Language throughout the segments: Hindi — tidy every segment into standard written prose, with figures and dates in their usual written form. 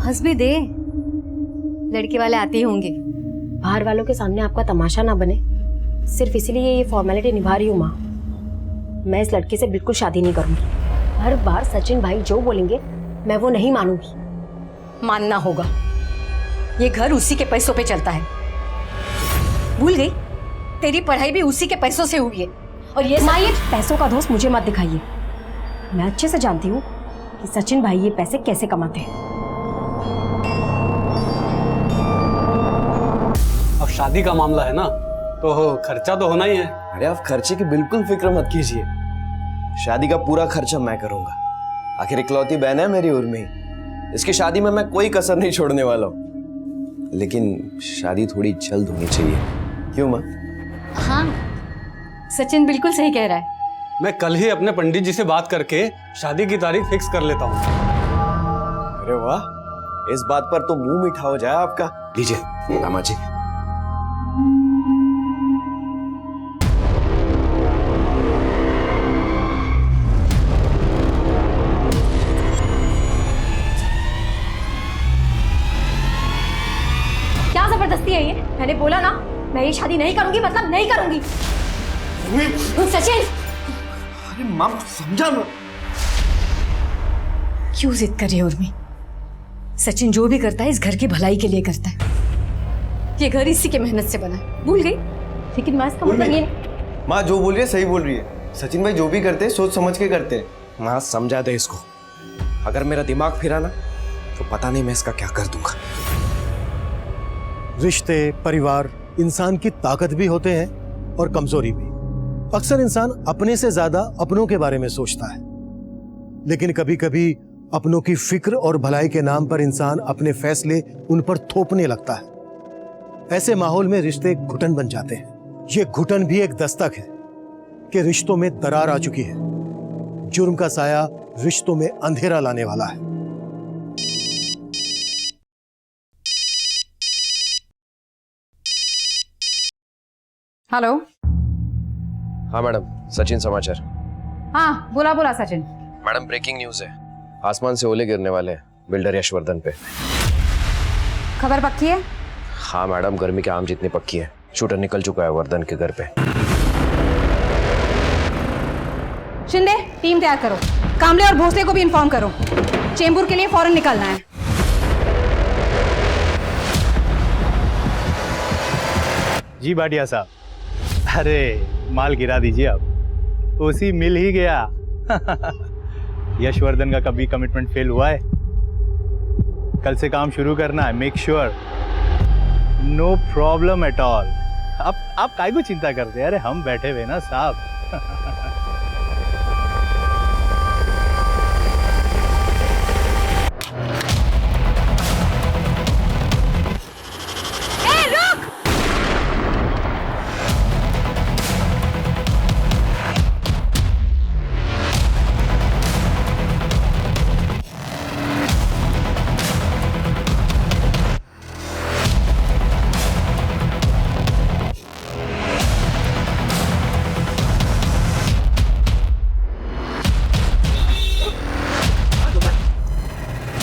हंस भी दे, लड़के वाले आते ही होंगे। बाहर वालों के सामने आपका तमाशा ना बने, सिर्फ इसीलिए ये फॉर्मेलिटी निभा रही हूँ माँ। मैं इस लड़के से बिल्कुल शादी नहीं करूंगी। हर बार सचिन भाई जो बोलेंगे मैं वो नहीं मानूंगी। मानना होगा, ये घर उसी के पैसों पे चलता है। भूल गई, तेरी पढ़ाई भी उसी के पैसों से हुई है। और ये माँ, ये पैसों का दोस्त मुझे मत दिखाइए। मैं अच्छे से जानती हूँ कि सचिन भाई ये पैसे कैसे कमाते हैं। अब शादी का मामला है ना, तो खर्चा तो होना ही है। अरे आप खर्चे की बिल्कुल फिक्र मत कीजिए, शादी का पूरा खर्चा मैं करूंगा। आखिर इकलौती बहन है मेरी उर्मी, इसकी शादी में मैं कोई कसर नहीं छोड़ने वाला हूँ। लेकिन शादी थोड़ी जल्द होनी चाहिए, क्यों माँ? हाँ, सचिन बिल्कुल सही कह रहा है। मैं कल ही अपने पंडित जी से बात करके शादी की तारीख फिक्स कर लेता हूँ। अरे वाह, इस बात पर तो मुंह मीठा हो जाए आपका। लीजिए मामा जी। क्या जबरदस्ती है ये? मैंने बोला ना मैं ये शादी नहीं करूंगी, मतलब नहीं करूंगी। सचिन! अरे माँ समझा ना। क्यों जिद कर रही है उर्मी? सचिन जो भी करता है इस घर की भलाई के लिए करता है। ये घर इसी के मेहनत से बना है, भूल गई? लेकिन माँ इसका मतलब ये। माँ जो बोल रही है सही बोल रही है। सचिन भाई जो भी करते हैं सोच समझ के करते हैं। माँ समझा दे इसको, अगर मेरा दिमाग फिरा ना तो पता नहीं मैं इसका क्या कर दूंगा। रिश्ते, परिवार इंसान की ताकत भी होते हैं और कमजोरी भी। अक्सर इंसान अपने से ज्यादा अपनों के बारे में सोचता है, लेकिन कभी कभी अपनों की फिक्र और भलाई के नाम पर इंसान अपने फैसले उन पर थोपने लगता है। ऐसे माहौल में रिश्ते घुटन बन जाते हैं। ये घुटन भी एक दस्तक है कि रिश्तों में दरार आ चुकी है। जुर्म का साया रिश्तों में अंधेरा लाने वाला है। हेलो। हाँ मैडम, सचिन समाचार। हाँ बोला बोला सचिन। मैडम ब्रेकिंग न्यूज है, आसमान से ओले गिरने वाले हैं बिल्डर यशवर्धन पे। खबर पक्की है? हाँ मैडम, गर्मी के आम जितनी पक्की है। शूटर निकल चुका है वर्धन के घर पे। शिंदे टीम तैयार करो, कामले और भोसले को भी इन्फॉर्म करो, चेंबूर के लिए फौरन निकलना है। जी भाटिया साहब, अरे माल गिरा दीजिए अब, उसी मिल ही गया। यशवर्धन का कभी कमिटमेंट फेल हुआ है? कल से काम शुरू करना है, make sure no problem at all. आप काहे को चिंता करते हैं? अरे हम बैठे हुए ना साहब।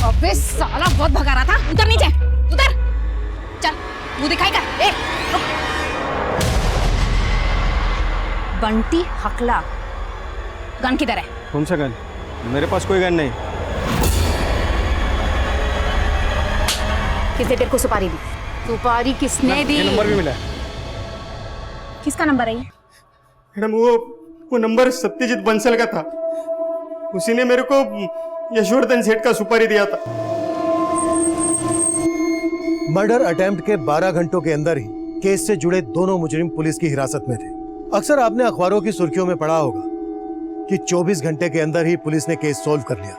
अबे साला बहुत भगा रहा था। उतर नीचे, उतर। चल मुंह दिखाई कर। ए रुक। बंटी हकला, गन किधर है? कौन सा गन? मेरे पास कोई गन नहीं। किसने तेरे को सुपारी दी? सुपारी किसने दी? ये नंबर भी मिला है। किसका नंबर है ये? मैडम वो नंबर सत्यजीत बंसल का था, उसी ने मेरे को यशवर्धन सेठ का सुपारी दिया था। मर्डर अटेम्प्ट के 12 घंटों के अंदर ही केस से जुड़े दोनों मुजरिम पुलिस की हिरासत में थे। अक्सर आपने अखबारों की सुर्खियों में पढ़ा होगा कि 24 घंटे के अंदर ही पुलिस ने केस सॉल्व कर लिया,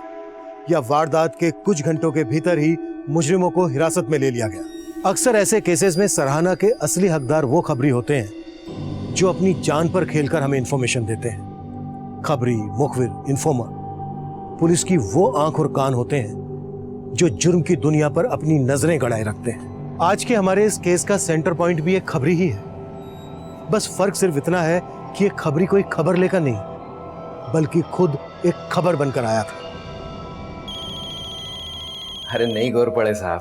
या वारदात के कुछ घंटों के भीतर ही मुजरिमों को हिरासत में ले लिया गया। अक्सर ऐसे केसेस में सराहना के असली हकदार वो खबरी होते हैं जो अपनी जान पर खेलकर हमें इंफॉर्मेशन देते हैं। खबरी, मुखबिर, इन्फॉर्मर पुलिस की वो आंख और कान होते हैं जो जुर्म की दुनिया पर अपनी नजरें गड़ाए रखते हैं। आज के हमारे इस केस का सेंटर पॉइंट भी एक खबरी ही है। बस फर्क सिर्फ इतना है कि एक खबरी कोई खबर लेकर नहीं, बल्कि खुद एक खबर बनकर आया था। अरे नहीं घोरपड़े साहब,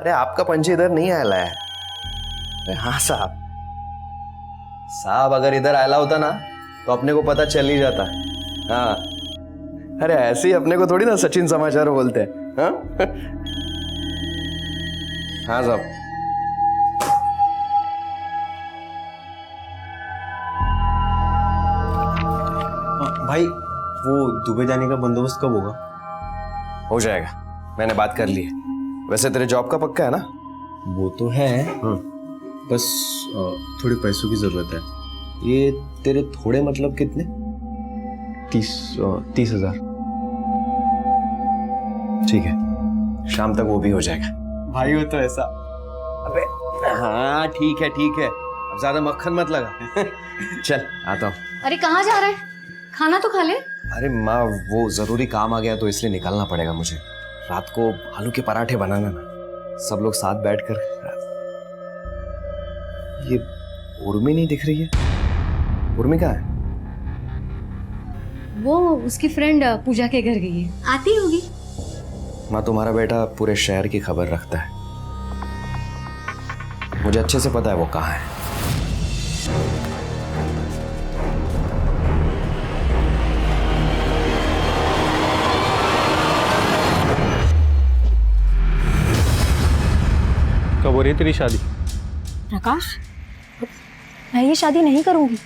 अरे आपका पंच इधर नहीं आया है। अरे हाँ साहब, साहब अगर इधर आया होता ना तो अपने को पता चल ही जाता। हाँ, अरे ऐसे ही अपने को थोड़ी ना सचिन समाचार बोलते हैं। हाँ हाँ साहब। भाई वो दुबई जाने का बंदोबस्त कब होगा? हो जाएगा, मैंने बात कर ली है। वैसे तेरे जॉब का पक्का है ना? वो तो है, बस थोड़े पैसों की जरूरत है। ये तेरे थोड़े मतलब कितने? 30,000। ठीक है, शाम तक वो भी हो जाएगा। भाई वो तो ऐसा। अबे हाँ ठीक है ठीक है, अब ज्यादा मक्खन मत लगा। चल आता हूँ। अरे कहाँ जा रहा है? खाना तो खा ले। अरे माँ, वो जरूरी काम आ गया तो इसलिए निकलना पड़ेगा मुझे। रात को आलू के पराठे बनाना ना, सब लोग साथ बैठकर। ये उर्मी नहीं दिख रही है? उर्मी कहाँ है? वो उसकी फ्रेंड पूजा के घर गई है, आती होगी। माँ, तुम्हारा बेटा पूरे शहर की खबर रखता है, मुझे अच्छे से पता है वो कहाँ है। कब हो रही है तेरी शादी? प्रकाश, मैं ये शादी नहीं करूंगी।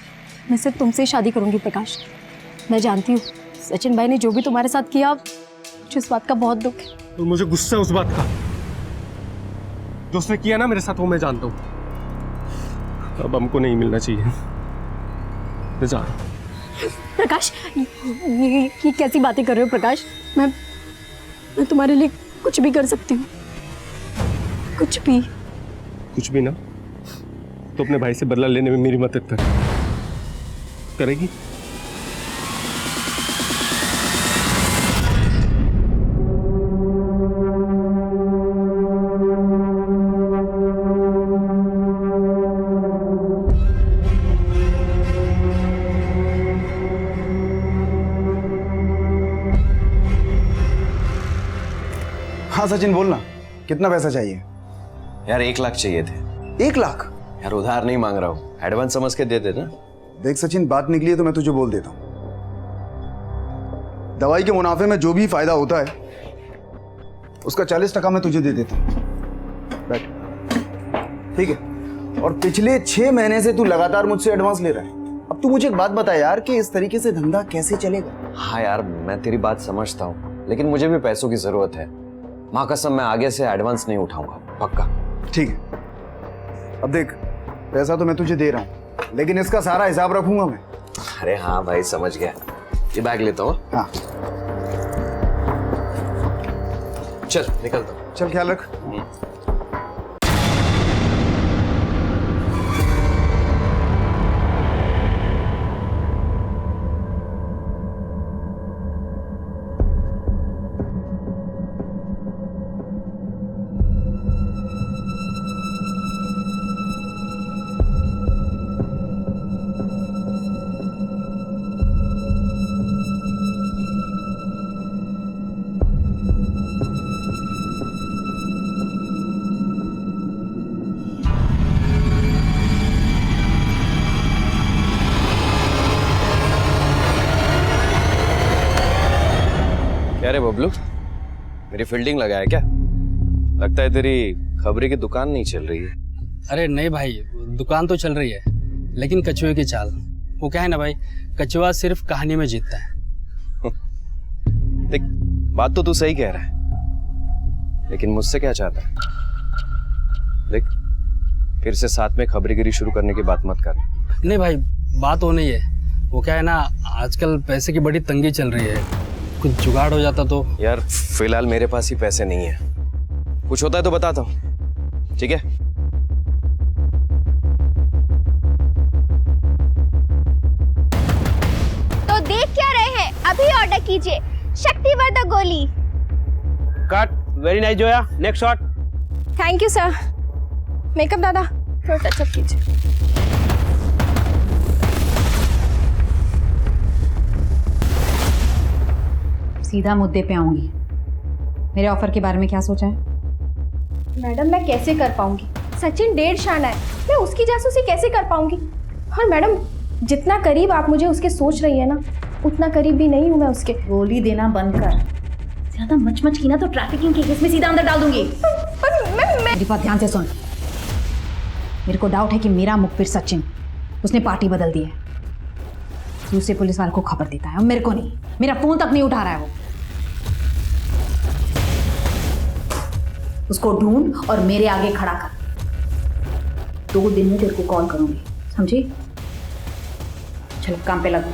मैं सिर्फ तुमसे ही शादी करूंगी प्रकाश। मैं जानती हूँ सचिन भाई ने जो भी तुम्हारे साथ किया, मुझे इस बात का बहुत दुख है। तो मुझे गुस्सा है उस बात का जो उसने किया ना मेरे साथ, वो मैं जानता हूँ। अब हमको नहीं मिलना चाहिए। मैं जा रहा हूं। प्रकाश, ये कैसी बातें कर रहे हो प्रकाश? मैं तुम्हारे लिए कुछ भी कर सकती हूँ, कुछ भी। कुछ भी ना तो अपने भाई से बदला लेने में मेरी मदद करेगी? हाँ सचिन, बोलना, कितना पैसा चाहिए? यार 1 लाख चाहिए थे। 1 लाख? यार उधार नहीं मांग रहा हूँ, एडवांस समझ के दे देना। देख सचिन, बात निकली है तो मैं तुझे बोल देता हूँ। दवाई के मुनाफे में जो भी फायदा होता है उसका 40% मैं तुझे दे देता हूँ। बैठ, ठीक है? और पिछले 6 महीने से तू लगातार मुझसे एडवांस ले रहा है। अब तू मुझे एक बात बता यार, कि इस तरीके से धंधा कैसे चलेगा? हाँ यार, मैं तेरी बात समझता हूँ, लेकिन मुझे भी पैसों की जरूरत है। माँ कसम, मैं आगे से एडवांस नहीं उठाऊंगा, पक्का। ठीक है, अब देख, पैसा तो मैं तुझे दे रहा हूँ, लेकिन इसका सारा हिसाब रखूंगा मैं। अरे हाँ भाई, समझ गया। ये बैग लेता हूँ। हाँ चल निकलता हूँ। चल, ख्याल रख। क्या रे बबलू, मेरी फील्डिंग लगा है क्या? लगता है तेरी खबरी की दुकान नहीं चल रही है। अरे नहीं भाई, दुकान तो चल रही है, लेकिन कछुए की चाल। वो क्या है ना भाई, कछुआ सिर्फ कहानी में जीतता है। देख, बात तो तू सही कह रहा है, लेकिन मुझसे क्या चाहता है? देख, फिर से साथ में खबरीगिरी शुरू करने की बात मत कर। नहीं भाई, बात वो नहीं है। वो क्या है ना, आजकल पैसे की बड़ी तंगी चल रही है, कुछ जुगाड़ हो जाता तो। यार फिलहाल मेरे पास ही पैसे नहीं है, कुछ होता है तो बताता हूँ, ठीक है? तो देख क्या रहे हैं, अभी ऑर्डर कीजिए शक्तिवर्धक गोली। Cut, very nice Zoya, next shot. Thank you sir. Makeup दादा, थोड़ा टचअप कीजिए। सीधा मुद्दे पे आऊंगी। मेरे ऑफर के बारे में क्या सोचा है? मैडम मैं कैसे कर पाऊंगी? सचिन 1.5 शाना है, मैं उसकी जासूसी कैसे कर पाऊंगी? और मैडम जितना करीब आप मुझे उसके सोच रही है ना, उतना करीब भी नहीं हूँ मैं उसके। गोली देना बंद कर, ज्यादा मच की ना तो ट्रैफिकिंग के केस में सीधा अंदर डाल दूंगी। पर मैं मेरी बात ध्यान से सुन। मेरे को डाउट है कि मेरा मुखबिर सचिन, उसने पार्टी बदल दी है। दूसरे पुलिस वाले को खबर देता है और मेरे को नहीं। मेरा फोन तक नहीं उठा रहा है वो। उसको ढूंढ और मेरे आगे खड़ा कर। 2 दिन में तेरे को कॉल करूंगी, समझी? चलो काम पे लग।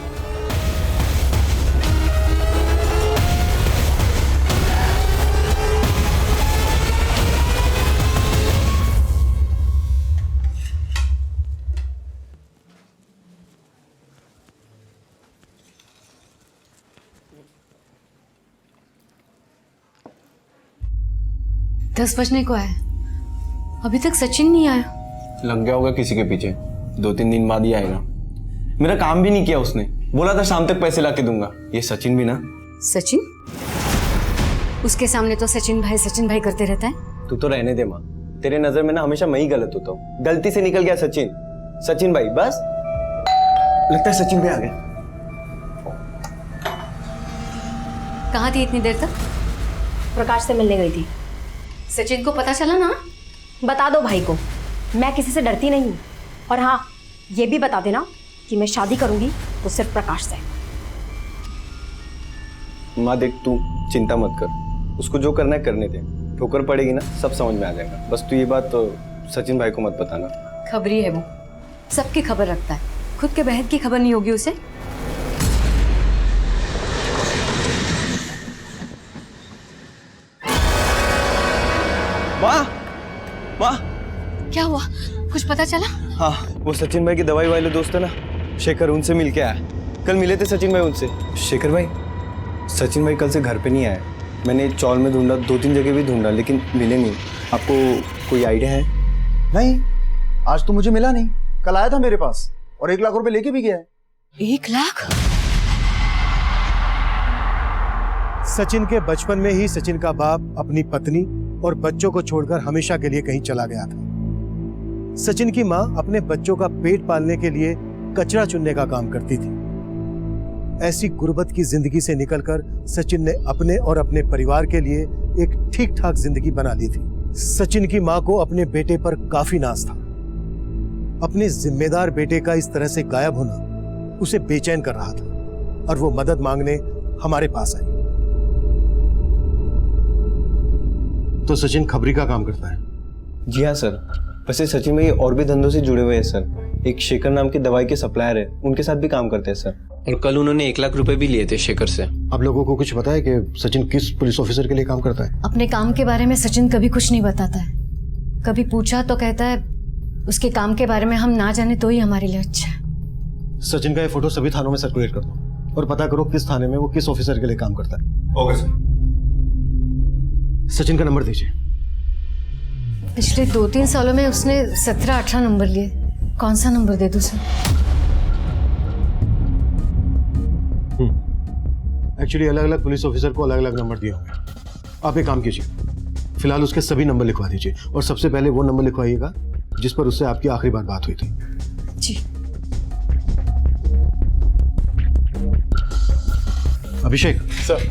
दस बजने को है, अभी तक सचिन नहीं आया। लग गया होगा किसी के पीछे। 2-3 दिन बाद ही आएगा। मेरा काम भी नहीं किया उसने, बोला था शाम तक पैसे लाके दूंगा। ये सचिन भी ना। सचिन? उसके सामने तो सचिन भाई करते रहता है। तू तो रहने दे माँ, तेरे नजर में ना हमेशा मैं ही गलत होता हूँ। गलती से निकल गया सचिन भाई बस। लगता है सचिन भी आ गया। कहाँ थी इतनी देर तक? प्रकाश से मिलने गई थी। सचिन को पता चला ना? बता दो भाई को, मैं किसी से डरती नहीं हूँ। और हाँ, ये भी बता देना कि मैं शादी करूंगी तो सिर्फ प्रकाश से। माँ देख, तू चिंता मत कर, उसको जो करना है करने दे। ठोकर पड़ेगी ना, सब समझ में आ जाएगा। बस तू ये बात तो सचिन भाई को मत बताना। खबरी है वो, सबकी खबर रखता है, खुद के बहन की खबर नहीं होगी उसे। माँ क्या हुआ, कुछ पता चला? हाँ, वो सचिन भाई की दवाई वाले दोस्त है ना शेखर, उनसे मिल के आया। कल मिले थे सचिन भाई उनसे। शेखर भाई, सचिन भाई कल से घर पे नहीं आए। मैंने चौल में ढूंढा, 2-3 जगह भी ढूंढा, लेकिन मिले नहीं। आपको कोई आइडिया है? नहीं, आज तो मुझे मिला नहीं। कल आया था मेरे पास और 1 लाख रुपए लेके भी गया है। 1 लाख? सचिन के बचपन में ही सचिन का बाप अपनी पत्नी और बच्चों को छोड़कर हमेशा के लिए कहीं चला गया था। सचिन की मां अपने बच्चों का पेट पालने के लिए कचरा चुनने का काम करती थी। ऐसी गुर्बत की जिंदगी से निकलकर सचिन ने अपने और अपने परिवार के लिए एक ठीक ठाक जिंदगी बना ली थी। सचिन की मां को अपने बेटे पर काफी नाज था। अपने जिम्मेदार बेटे का इस तरह से गायब होना उसे बेचैन कर रहा था और वो मदद मांगने हमारे पास आई। तो सचिन खबरी का काम करता है? जी हाँ सर। वैसे सचिन भाई और भी धंधों से जुड़े हुए हैं सर। एक शेखर नाम के दवाई के सप्लायर है, उनके साथ भी काम करते हैं सर। और कल उन्होंने 1 लाख रुपए भी लिए थे शेखर से। आप लोगों को कुछ पता है कि सचिन किस पुलिस ऑफिसर के लिए काम करता है? अपने काम के बारे में सचिन कभी कुछ नहीं बताता है। कभी पूछा तो कहता है उसके काम के बारे में हम ना जाने तो ही हमारे लिए अच्छा है। सचिन का ये फोटो सभी थानों में सर्कुलेट कर दो और पता करो किस थाने में वो किस ऑफिसर के लिए काम करता है। Okay sir. सचिन का नंबर दीजिए। पिछले 2-3 सालों में उसने 17-18 नंबर लिए। कौन सा नंबर दे दूं सर? एक्चुअली अलग अलग पुलिस ऑफिसर को अलग अलग नंबर दिए होंगे। आप एक काम कीजिए, फिलहाल उसके सभी नंबर लिखवा दीजिए और सबसे पहले वो नंबर लिखवाइएगा जिस पर उससे आपकी आखिरी बार बात हुई थी। जी। अभिषेक सर,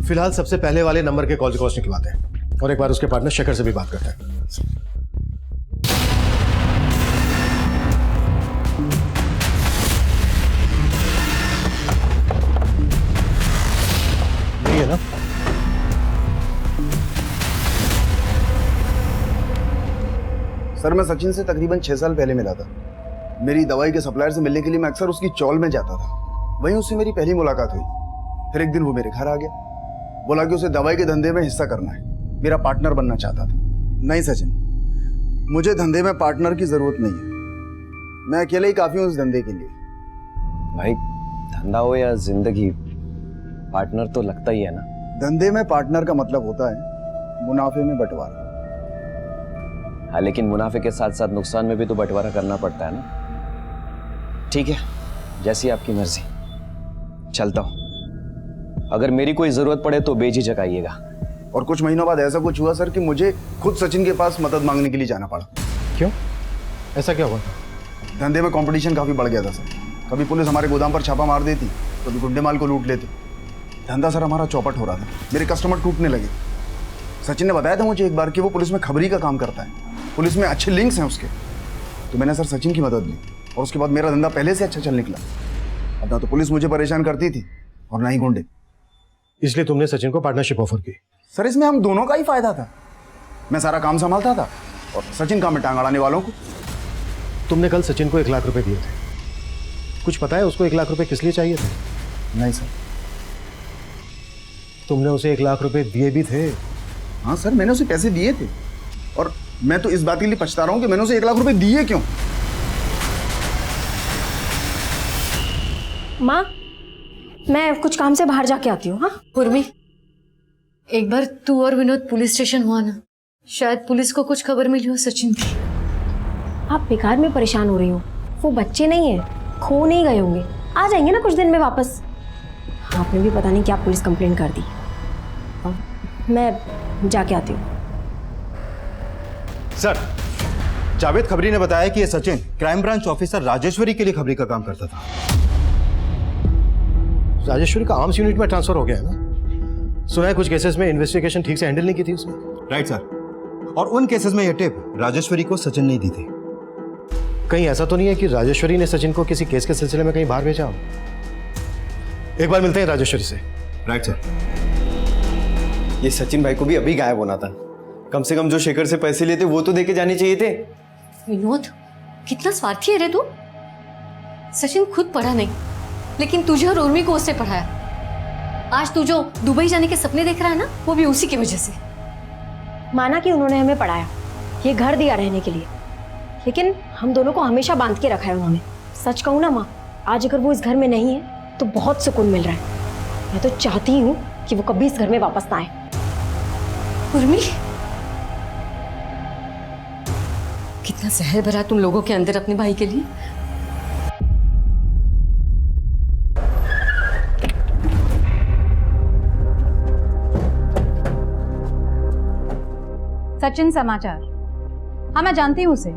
फिलहाल सबसे पहले वाले नंबर के कॉल रिकॉर्ड्स निकलवाते हैं और एक बार उसके पार्टनर शेखर से भी बात करते हैं। यही है ना? सर, मैं सचिन से तकरीबन 6 साल पहले मिला था। मेरी दवाई के सप्लायर से मिलने के लिए मैं अक्सर उसकी चौल में जाता था। वहीं उससे मेरी पहली मुलाकात हुई। फिर एक दिन वो मेरे घर आ गया, बोला कि उसे दवाई के धंधे में हिस्सा करना है, मेरा पार्टनर बनना चाहता था। नहीं सचिन, मुझे धंधे में पार्टनर की जरूरत नहीं है, मैं अकेले ही काफी हूँ उस धंधे के लिए। भाई धंधा हो या जिंदगी, पार्टनर तो लगता ही है ना। धंधे में पार्टनर का मतलब होता है मुनाफे में बंटवारा। हाँ, लेकिन मुनाफे के साथ साथ नुकसान में भी तो बंटवारा करना पड़ता है ना। ठीक है, जैसी आपकी मर्जी, चलता हूं। अगर मेरी कोई जरूरत पड़े तो बेझिझक आइएगा। और कुछ महीनों बाद ऐसा कुछ हुआ सर कि मुझे खुद सचिन के पास मदद मांगने के लिए जाना पड़ा। क्यों? ऐसा क्या हुआ? धंधे में कंपटीशन काफी बढ़ गया था सर। कभी पुलिस हमारे गोदाम पर छापा मार देती, कभी गुड्डे माल को लूट लेते। धंधा सर हमारा चौपट हो रहा था, मेरे कस्टमर टूटने लगे। सचिन ने बताया था मुझे एक बार कि वो पुलिस में खबरी का काम करता है, पुलिस में अच्छे लिंक्स हैं उसके। तो मैंने सर सचिन की मदद ली और उसके बाद मेरा धंधा पहले से अच्छा चल निकला। अब ना तो पुलिस मुझे परेशान करती थी और ना ही गुंडे। इसलिए तुमने सचिन को पार्टनरशिप ऑफर की? सर इसमें हम दोनों का ही फायदा था। मैं सारा काम संभालता था और सचिन काम में टांग अड़ाने वालों को। तुमने कल सचिन को 1 लाख रुपए दिए थे, कुछ पता है उसको 1 लाख रुपए किस लिए चाहिए थे? नहीं सर। तुमने उसे 1 लाख रुपए दिए भी थे? हाँ सर, मैंने उसे पैसे दिए थे और मैं तो इस बात के लिए पछता रहा हूँ कि मैंने उसे 1 लाख रुपए दिए क्यों। माँ, मैं कुछ काम से बाहर जाके आती हूँ। हाँ उर्मी, एक बार तू और विनोद पुलिस स्टेशन हुआ ना, शायद पुलिस को कुछ खबर मिली हो सचिन की। आप बेकार में परेशान हो रही हो, वो बच्चे नहीं है, खो नहीं गए होंगे, आ जाएंगे ना कुछ दिन में वापस। आपने भी पता नहीं क्या पुलिस कंप्लेंट कर दी। मैं जाके आती हूँ। सर, जावेद खबरी ने बताया कि ये Sachin crime branch officer Rajeshwari के लिए खबरी का काम करता था। राजेश्वरी का आर्म्स यूनिट में ट्रांसफर हो गया है ना? सुना है कुछ केसेस में इन्वेस्टिगेशन ठीक से हैंडल नहीं की थी उसने। राइट सर, और उन केसेस में ये टिप राजेश्वरी को सचिन ने दी थी। कहीं ऐसा तो नहीं है कि राजेश्वरी ने सचिन को किसी केस के सिलसिले में कहीं बाहर भेजा हो? एक बार मिलते हैं राजेश्वरी से। Right sir. ये सचिन भाई को भी अभी गायब होना था। कम से कम जो शेखर से पैसे लिए थे वो तो देके जाने चाहिए थे। विनोद, कितना स्वार्थी है रे तू। सचिन खुद पढ़ा नहीं, लेकिन तुझे और उर्मी को उससे पढ़ाया। आज तू जो दुबई जाने के सपने देख रहा है ना, वो भी उसी की वजह से। माना कि उन्होंने हमें पढ़ाया, ये घर दिया रहने के लिए, लेकिन हम दोनों को हमेशा बांध के रखा है उन्होंने। सच कहूँ ना माँ, आज अगर वो इस घर में नहीं है तो बहुत सुकून मिल रहा है। मैं तो चाहती हूँ कि वो कभी इस घर में वापस ना आए। उर्मी, कितना जहर भरा तुम लोगों के अंदर अपने भाई के लिए। सचिन समाचार। हाँ, मैं जानती हूँ उसे,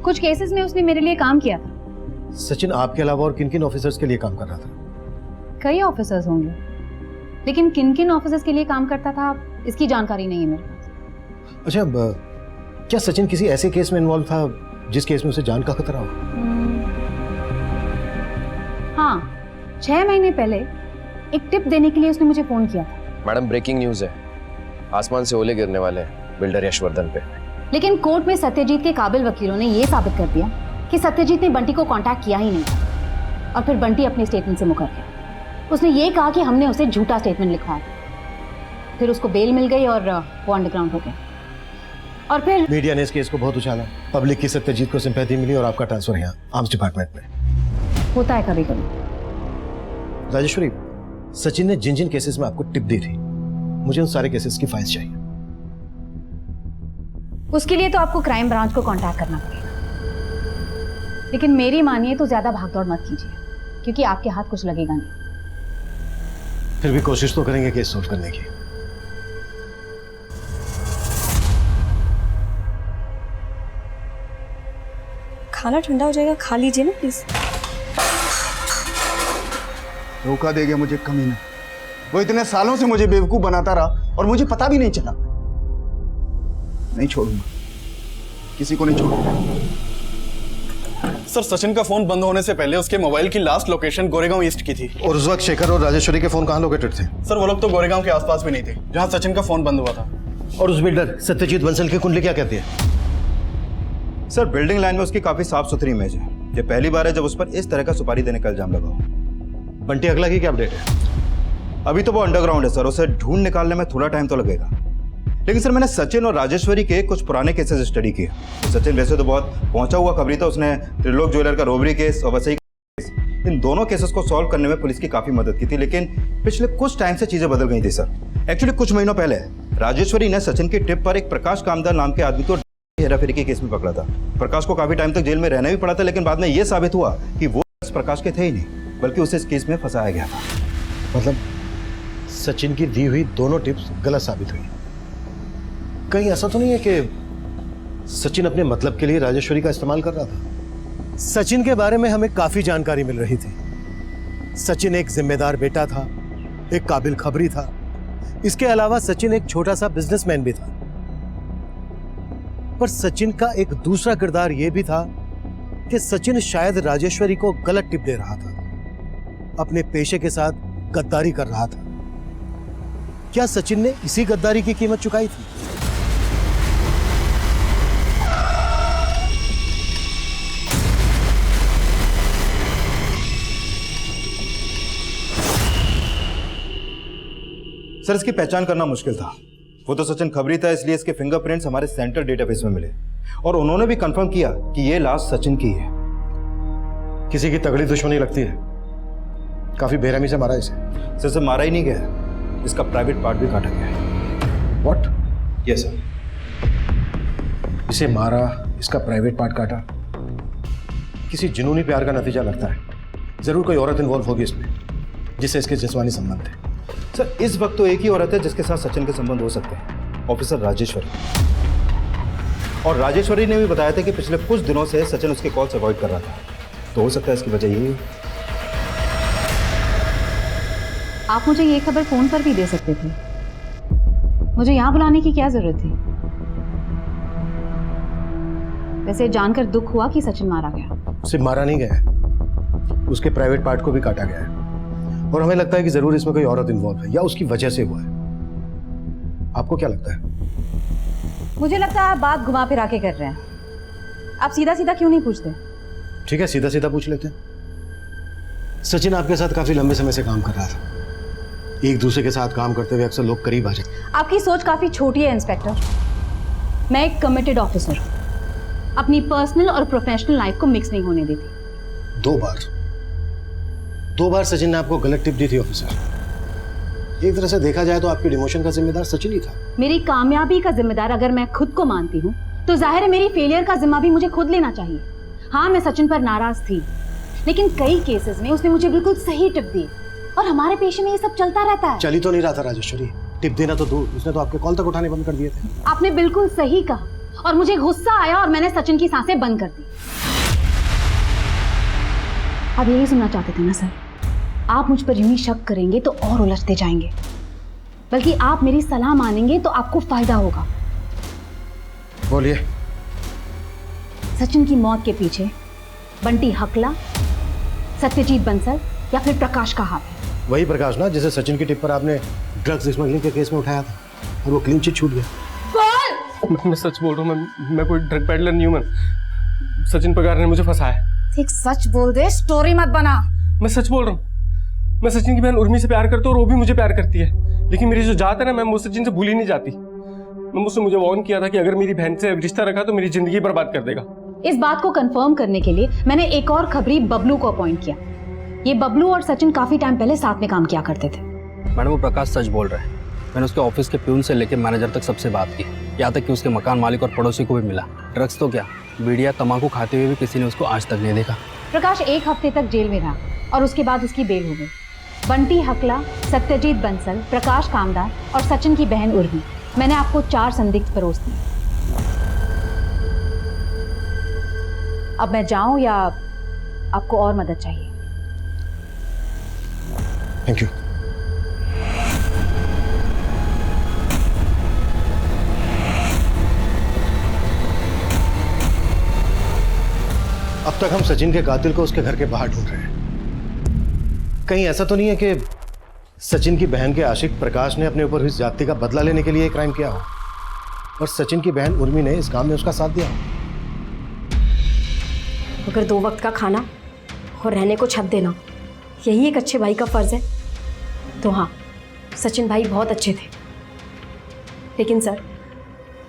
कुछ केसेस में उसने मेरे लिए काम किया था। सचिन आपके अलावा और किन किन ऑफिसर्स के लिए काम कर रहा था? कई ऑफिसर्स होंगे, लेकिन किन किन ऑफिसर्स के लिए काम करता था इसकी जानकारी नहीं है मेरे पास। अच्छा, क्या सचिन किसी ऐसे केस में इन्वॉल्व था जिस केस में उसे जान का खतरा हो? हाँ, 6 महीने पहले एक टिप देने के लिए उसने मुझे फोन किया था। मैडम, ब्रेकिंग न्यूज है, आसमान से ओले गिरने वाले हैं बिल्डर यशवर्धन पे। लेकिन कोर्ट में सत्यजीत के काबिल वकीलों ने यह साबित कर दिया कि सत्यजीत ने बंटी को कांटेक्ट किया ही नहीं था, और फिर बंटी अपने स्टेटमेंट से मुकर गया। उसने ये कहा कि हमने उसे झूठा स्टेटमेंट लिखवाया। फिर उसको बेल मिल गई और वो अंडरग्राउंड हो गया। और फिर मीडिया ने इस केस को बहुत उछाला, पब्लिक की सत्यजीत को सिंपैथी मिली और आपका ट्रांसफर यहाँ आर्म्स डिपार्टमेंट में। होता है कभी कभी। राजेश्वरी, सचिन ने जिन जिन केसेस में आपको टिप दी थी, मुझे उन सारे केसेस की फाइल्स चाहिए। उसके लिए तो आपको क्राइम ब्रांच को कांटेक्ट करना पड़ेगा, लेकिन मेरी मानिए तो ज्यादा भागदौड़ मत कीजिए, क्योंकि आपके हाथ कुछ लगेगा नहीं। फिर भी कोशिश तो करेंगे केस सॉल्व करने की। खाना ठंडा हो जाएगा, खा लीजिए ना प्लीज। धोखा दे गया मुझे कमीना। वो इतने सालों से मुझे बेवकूफ बनाता रहा और मुझे पता भी नहीं चला। नहीं छोड़ूंगा, किसी को नहीं छोड़ूंगा। सर, सचिन का फोन बंद होने से पहले उसके मोबाइल की लास्ट लोकेशन गोरेगांव ईस्ट की थी। और उस वक्त शेखर और राजेश्वरी के फोन कहाँ लोकेटेड थे? सर, वो लोग तो गोरेगांव के आसपास भी नहीं थे जहां सचिन का फोन बंद हुआ था। और उस बिल्डर सत्यजीत बंसल की कुंडली क्या कहती है? सर, बिल्डिंग लाइन में उसकी काफी साफ सुथरी इमेज है। ये पहली बार है जब उस पर इस तरह का सुपारी देने का इल्जाम लगा हो। बंटी अगला की क्या अपडेट है? अभी तो वो अंडरग्राउंड है सर, उसे ढूंढ निकालने में थोड़ा टाइम तो लगेगा। लेकिन सर, मैंने सचिन और राजेश्वरी के कुछ पुराने केसेस स्टडी किए। तो सचिन वैसे तो बहुत पहुंचा हुआ खबरी था, उसने त्रिलोक ज्वेलर का रोबरी केस और वसई केस, इन दोनों केसेस को सॉल्व करने में पुलिस की काफी मदद की थी। लेकिन पिछले कुछ टाइम से चीजें बदल गई थी सर। एक्चुअली कुछ महीनों पहले राजेश्वरी ने सचिन की टिप पर एक प्रकाश कामदार नाम के आदमी को हेराफेरी के केस में पकड़ा था। प्रकाश को काफी टाइम तक जेल में रहना भी पड़ा था, लेकिन बाद में यह साबित हुआ कि वो प्रकाश के थे ही नहीं, बल्कि उसे इस केस में फंसाया गया था। मतलब सचिन की दी हुई दोनों टिप्स गलत साबित हुई। कहीं ऐसा तो नहीं है कि सचिन अपने मतलब के लिए राजेश्वरी का इस्तेमाल कर रहा था? सचिन के बारे में हमें काफी जानकारी मिल रही थी। सचिन एक जिम्मेदार बेटा था, एक काबिल खबरी था। इसके अलावा सचिन एक छोटा सा बिजनेसमैन भी था। पर सचिन का एक दूसरा किरदार यह भी था कि सचिन शायद राजेश्वरी को गलत टिप दे रहा था, अपने पेशे के साथ गद्दारी कर रहा था। क्या सचिन ने इसी गद्दारी की कीमत चुकाई थी? सर इसकी पहचान करना मुश्किल था। वो तो सचिन खबरी था, इसलिए इसके फिंगरप्रिंट्स हमारे सेंटर डेटाबेस में मिले और उन्होंने भी कंफर्म किया कि ये लाश सचिन की है। किसी की तगड़ी दुश्मनी लगती है। काफी बेरहमी से मारा इसे। सर से मारा ही नहीं गया, इसका प्राइवेट पार्ट भी काटा गया है। व्हाट? Yes sir. इसे मारा, इसका प्राइवेट पार्ट काटा। किसी जुनूनी प्यार का नतीजा लगता है। जरूर कोई औरत इन्वॉल्व होगी इसमें, जिससे इसके जिस्मानी संबंध थे। सर इस वक्त तो एक ही औरत है जिसके साथ सचिन के संबंध हो सकते हैं, ऑफिसर राजेश्वरी। और राजेश्वरी ने भी बताया था कि पिछले कुछ दिनों से सचिन उसके कॉल से अवॉइड कर रहा था, तो हो सकता है इसकी वजह यही हो। आप मुझे ये खबर फोन पर भी दे सकते थे। मुझे यहाँ बुलाने की क्या जरूरत थी? वैसे जानकर दुख हुआ कि सचिन मारा गया। सिर्फ मारा नहीं गया है, उसके प्राइवेट पार्ट को भी काटा गया है। और हमें लगता है कि जरूर इसमें कोई औरत इन्वॉल्व है या उसकी वजह से हुआ है। आपको क्या लगता है? मुझे लगता है आप बात घुमा फिरा के कर रहे हैं। आप सीधा सीधा क्यों नहीं पूछते? ठीक है, सीधा सीधा पूछ लेते हैं। सचिन आपके साथ काफी लंबे समय से काम कर रहा था। एक दूसरे के साथ काम करते हुए अक्सर लोग करीब आ जाते। आपकी सोच काफी छोटी है इंस्पेक्टर। मैं एक कमिटेड ऑफिसर हूँ, अपनी पर्सनल और प्रोफेशनल लाइफ को मिक्स नहीं होने देती। दो बार सचिन ने आपको गलत टिप दी थी ऑफिसर। एक तरह से देखा जाए तो आपके डिमोशन का जिम्मेदार सचिन ही था। मेरी कामयाबी का जिम्मेदार अगर मैं खुद को मानती हूँ तो जाहिर है मेरी फेलियर का जिम्मा भी मुझे खुद लेना चाहिए। हाँ, मैं सचिन पर नाराज थी, लेकिन कई केसेस में उसने मुझे बिल्कुल सही टिप दी और हमारे पेशे में ये सब चलता रहता है। चल ही तो नहीं रहा था राजेश्वरी, टिप देना तो दूर, उसने तो आपके कॉल तक उठाने बंद कर दिए थे। आपने बिल्कुल सही कहा और मुझे गुस्सा आया और मैंने सचिन की सांसें बंद कर दी। आप यही सुनना चाहते थे ना सर? आप मुझ पर यूं ही शक करेंगे तो और उलझते जाएंगे, बल्कि आप मेरी सलाह मानेंगे तो आपको फायदा होगा। बोलिए। सचिन की मौत के पीछे बंटी हकला, सत्यजीत बंसल या फिर प्रकाश का हाथ है। वही प्रकाश ना जिसे सचिन की टिप पर आपने ड्रग्स स्मगलिंग के केस में उठाया था और वो क्लीन चिट छूट गया। मैं सच बोल रहा हूँ, मैं कोई ड्रग पैडलर नहीं हूँ। मैं सचिन पगार ने मुझे फंसाया। ठीक सच बोल दे, स्टोरी मत बना। मैं सच बोल रहा हूँ। मैं सचिन की बहन उर्मी से प्यार करता हूँ और वो भी मुझे प्यार करती है, लेकिन मेरी जो जात है ना, मैं वो सचिन से भूली नहीं जाती। मुझे वार्न किया था कि अगर मेरी बहन से रिश्ता रखा तो मेरी जिंदगी बर्बाद कर देगा। इस बात को कंफर्म करने के लिए मैंने एक और खबरी बबलू को अपॉइंट किया। ये बबलू और सचिन काफी टाइम पहले साथ में काम किया करते थे। मैडम वो प्रकाश सच बोल रहा है। मैंने उसके ऑफिस के प्यून से लेकर मैनेजर तक सबसे बात की, यहाँ तक कि उसके मकान मालिक और पड़ोसी को भी मिला। ड्रग्स तो क्या, बीड़िया तंबाकू खाते हुए भी किसी ने उसको आज तक नहीं देखा। प्रकाश 1 हफ्ते तक जेल में रहा और उसके बाद उसकी बेल हो गई। बंटी हकला, सत्यजीत बंसल, प्रकाश कामदार और सचिन की बहन उर्मी, मैंने आपको 4 संदिग्ध परोस दिए। अब मैं जाऊं या आपको और मदद चाहिए? Thank you. अब तक हम सचिन के कातिल को उसके घर के बाहर ढूंढ रहे हैं। कहीं ऐसा तो नहीं है कि सचिन की बहन के आशिक प्रकाश ने अपने ऊपर हुई ज्यादती का बदला लेने के लिए क्राइम किया हो और सचिन की बहन उर्मी ने इस काम में उसका साथ दिया हो? अगर 2 वक्त का खाना और रहने को छत देना यही एक अच्छे भाई का फर्ज है तो हाँ, सचिन भाई बहुत अच्छे थे। लेकिन सर,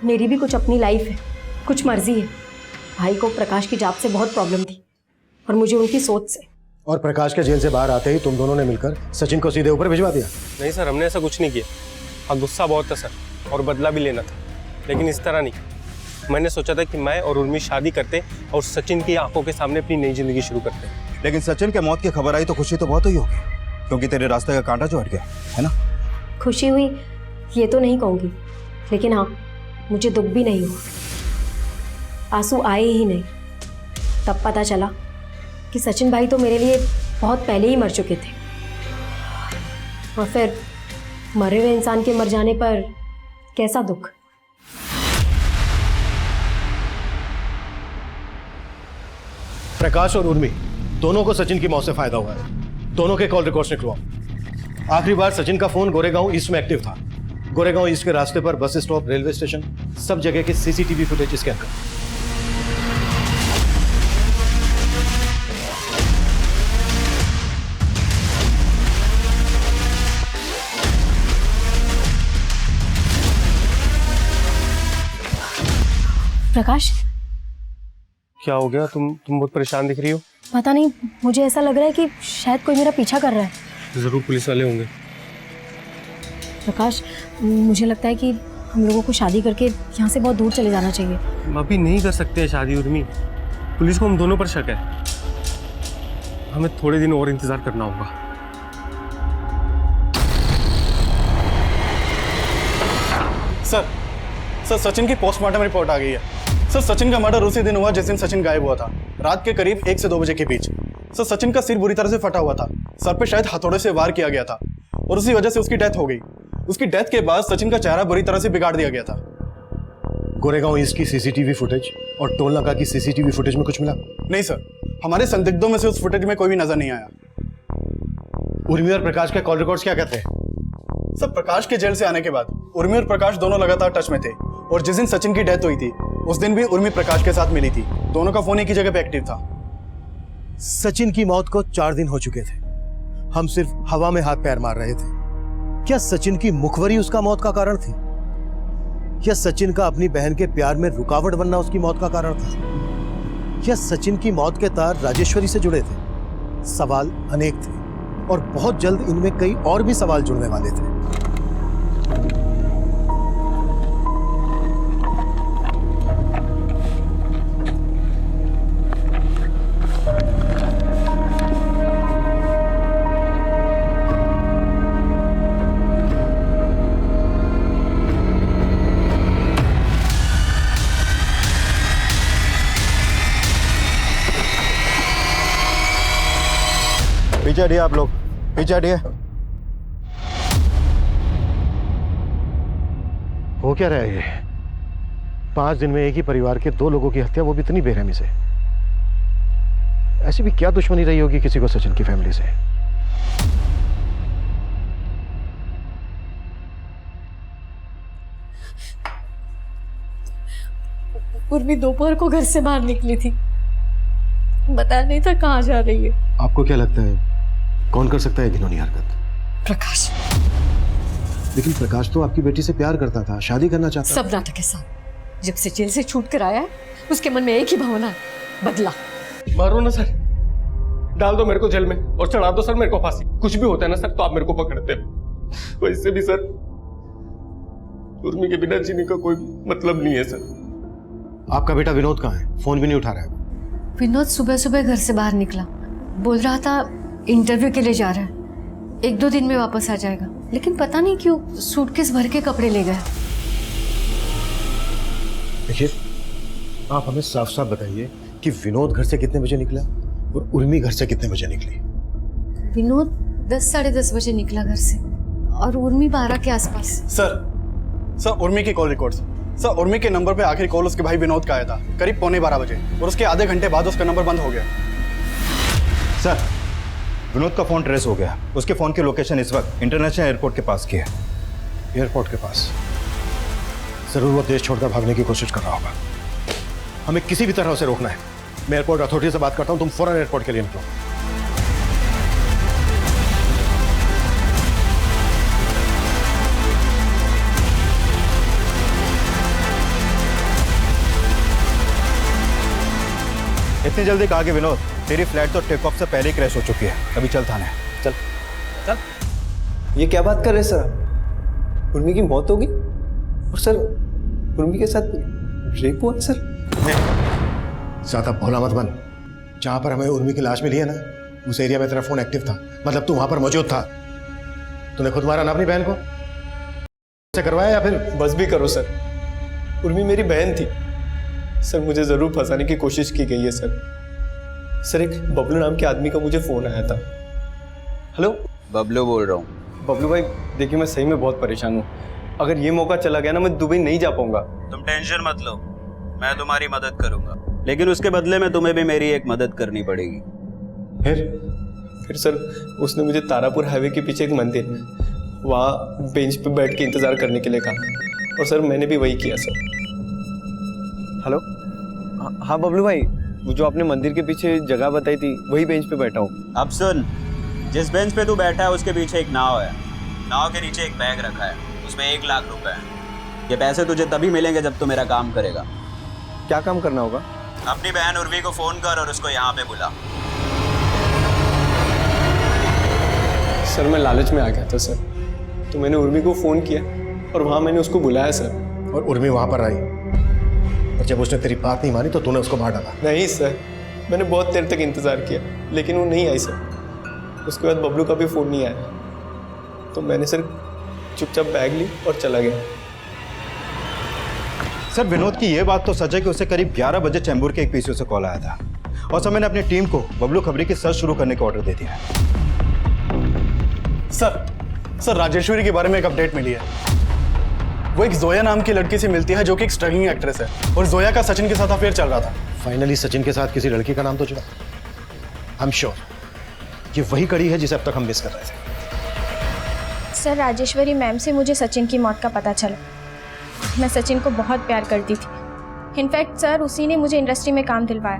मेरी भी कुछ अपनी लाइफ है, कुछ मर्जी है। भाई को प्रकाश की जाप से बहुत प्रॉब्लम थी और मुझे उनकी सोच से। और प्रकाश के जेल से बाहर आते ही तुम दोनों ने मिलकर सचिन को सीधे ऊपर भिजवा दिया? नहीं सर, हमने ऐसा कुछ नहीं किया। हाँ, गुस्सा बहुत था सर और बदला भी लेना था, लेकिन इस तरह नहीं। मैंने सोचा था कि मैं और उर्मी शादी करते और सचिन की आंखों के सामने अपनी नई जिंदगी शुरू करते। लेकिन सचिन के मौत की खबर आई तो खुशी तो बहुत हुई होगी, क्योंकि तेरे रास्ते का कांटा जो हट गया है ना। खुशी हुई ये तो नहीं कहूँगी, लेकिन हाँ मुझे दुख भी नहीं हुआ। आंसू आए ही नहीं। तब पता चला कि सचिन भाई तो मेरे लिए बहुत पहले ही मर चुके थे, और फिर मरे हुए इंसान के मर जाने पर कैसा दुख। प्रकाश और उर्मी दोनों को सचिन की मौत से फायदा हुआ है। दोनों के कॉल रिकॉर्ड्स निकलवाओ। आखिरी बार सचिन का फोन गोरेगांव ईस्ट में एक्टिव था। गोरेगांव ईस्ट के रास्ते पर बस स्टॉप, रेलवे स्टेशन, सब जगह के सीसीटीवी फुटेज स्कैन कर। प्रकाश, क्या हो गया? तुम बहुत परेशान दिख रही हो। पता नहीं, मुझे ऐसा लग रहा है कि शायद कोई मेरा पीछा कर रहा है। जरूर पुलिस वाले होंगे। प्रकाश, मुझे लगता है कि हम लोगों को शादी करके यहाँ से बहुत दूर चले जाना चाहिए। हम अभी नहीं कर सकते शादी उर्मी। पुलिस को हम दोनों पर शक है। हमें थोड़े दिन और इंतजार करना होगा। सर सचिन की पोस्टमार्टम रिपोर्ट आ गई है। सर सचिन का मर्डर उसी दिन हुआ जिस दिन सचिन गायब हुआ था, रात के करीब 1 से 2 बजे के बीच। सर सचिन का सिर बुरी तरह से फटा हुआ था, सर पे शायद हथौड़े से वार किया गया था और उसी वजह से उसकी डेथ हो गई। उसकी डेथ के बाद सचिन का चेहरा बुरी तरह से बिगाड़ दिया गया था। गोरेगांव ईस्ट की सीसीटीवी फुटेज और टोल नाका की सीसीटीवी फुटेज में कुछ मिला? नहीं सर, हमारे संदिग्धों में से उस फुटेज में कोई भी नजर नहीं आया। उर्मी और प्रकाश के कॉल रिकॉर्ड्स क्या कहते हैं? सर प्रकाश के जेल से आने के बाद उर्मी और प्रकाश दोनों लगातार टच में थे, और जिस दिन सचिन की डेथ हुई थी उस दिन भी उर्मी प्रकाश के साथ मिली थी। दोनों का फोन एक ही जगह पे एक्टिव था। सचिन की मौत को 4 दिन हो चुके थे। हम सिर्फ हवा में हाथ पैर मार रहे थे। क्या सचिन की मुखबरी उसका मौत का कारण थी? क्या सचिन का अपनी बहन के प्यार में रुकावट बनना उसकी मौत का कारण था? क्या सचिन की मौत के तार राजेश्वरी से जुड़े थे? सवाल अनेक थे, और बहुत जल्द इनमें कई और भी सवाल जुड़ने वाले थे। पीछे हटिए आप लोग, पीछे हटिए। हो क्या रहा है ये? 5 दिन में एक ही परिवार के 2 लोगों की हत्या, वो भी इतनी बेरहमी से। ऐसी भी क्या दुश्मनी रही होगी किसी को सचिन की फैमिली से? उर्मी दोपहर को घर से बाहर निकली थी, बताया नहीं था कहाँ जा रही है। आपको क्या लगता है कौन कर सकता है घिनौनी हरकत? प्रकाश। लेकिन प्रकाश तो आपकी बेटी से प्यार करता था, शादी करना चाहता था। सब नाटक है साहब। जब से जेल से छूट कर आया है उसके मन में एक ही भावना है, बदला। मारो ना सर, डाल दो मेरे को जेल में और चढ़ा दो सर मेरे को फांसी। कुछ भी होता है ना सर तो आप मेरे को पकड़ते हो। वैसे भी सर उर्मी के बिना जीने का कोई मतलब नहीं है सर। आपका बेटा विनोद कहाँ है? फोन भी नहीं उठा रहा है। विनोद सुबह सुबह घर से बाहर निकला, बोल रहा था इंटरव्यू के लिए जा रहा है, 1-2 दिन में वापस आ जाएगा। लेकिन पता नहीं क्यों सूटकेस भर के कपड़े ले गया। देखिए, आप हमें साफ साफ बताइए कि विनोद घर से कितने बजे निकला और उर्मी घर से कितने बजे निकली? विनोद 10 साढ़े 10 बजे निकला घर से और उर्मी 12 के आसपास। सर उर्मी की कॉल रिकॉर्ड्स। सर उर्मी के नंबर पे आखिरी कॉल उसके भाई विनोद का आया था करीब 11:15 बजे, और उसके आधे घंटे बाद उसका नंबर बंद हो गया। सर विनोद का फोन ट्रेस हो गया। उसके फोन की लोकेशन इस वक्त इंटरनेशनल एयरपोर्ट के पास की है। एयरपोर्ट के पास? जरूर वो देश छोड़कर भागने की कोशिश कर रहा होगा। हमें किसी भी तरह उसे रोकना है। मैं एयरपोर्ट अथॉरिटी से बात करता हूँ, तुम फौरन एयरपोर्ट के लिए निकलो। इतनी जल्दी कहा कि विनोद, तेरी फ्लाइट तो टेक ऑफ से पहले ही क्रैश हो चुकी है। अभी चल थाने। चल चल। ये क्या बात कर रहे सर? उर्मी की मौत होगी और सर उर्मी के साथ रेप हुआ सर? ज्यादा भोला मत बन। जहां पर हमें उर्मी की लाश मिली है ना, उस एरिया में तेरा फोन एक्टिव था, मतलब तू वहां पर मौजूद था। तूने खुद मारा ना अपनी बहन को? से करवाया या फिर बस भी करो सर, उर्मी मेरी बहन थी सर, मुझे ज़रूर फंसाने की कोशिश की गई है सर। सर एक बबलू नाम के आदमी का मुझे फ़ोन आया था। हेलो, बबलू बोल रहा हूँ। बबलू भाई देखिए, मैं सही में बहुत परेशान हूँ। अगर ये मौका चला गया ना, मैं दुबई नहीं जा पाऊंगा। तुम टेंशन मत लो, मैं तुम्हारी मदद करूंगा, लेकिन उसके बदले में तुम्हें भी मेरी एक मदद करनी पड़ेगी। फिर सर उसने मुझे तारापुर हाईवे के पीछे एक मंदिर, वहाँ बेंच पे बैठ के इंतज़ार करने के लिए कहा, और सर मैंने भी वही किया सर। हेलो, हाँ बबलू भाई, वो जो आपने मंदिर के पीछे जगह बताई थी, वही बेंच पे बैठा हूँ। अब सुन, जिस बेंच पे तू बैठा है उसके पीछे एक नाव है, नाव के नीचे एक बैग रखा है, उसमें 1 लाख रुपए हैं। ये पैसे तुझे तभी मिलेंगे जब तू मेरा काम करेगा। क्या काम करना होगा? अपनी बहन उर्वी को फोन कर और उसको यहाँ पे बुला। सर मैं लालच में आ गया था सर, तो मैंने उर्मी को फ़ोन किया और वहाँ मैंने उसको बुलाया सर। और उर्मी वहां पर आई और जब उसने तेरी बात नहीं मानी तो तूने उसको मार डाला? नहीं सर, मैंने बहुत देर तक इंतज़ार किया, लेकिन वो नहीं आई सर। उसके बाद बबलू का भी फ़ोन नहीं आया, तो मैंने सर चुपचाप बैग ली और चला गया। सर विनोद की ये बात तो सच है कि उसे करीब 11 बजे चैम्बूर के एक पीसीओ से कॉल आया था, और सर मैंने अपनी टीम को बबलू खबरी की सर्च शुरू करने का ऑर्डर दे दिया है। सर राजेश्वरी के बारे में एक अपडेट मिली है। वो एक जोया नाम की लड़की से मिलती है जो कि एक स्ट्रगलिंग एक्ट्रेस है, और जोया का सचिन के साथ अफेयर चल रहा था। फाइनली सचिन के साथ किसी लड़की का नाम तो जुड़ा। आई एम श्योर ये वही कड़ी है जिसे अब तक हम मिस कर रहे थे। सर राजेश्वरी मैम से मुझे सचिन की मौत का पता चला। मैं सचिन को बहुत प्यार करती थी। इनफैक्ट सर उसी ने मुझे इंडस्ट्री में काम दिलवाया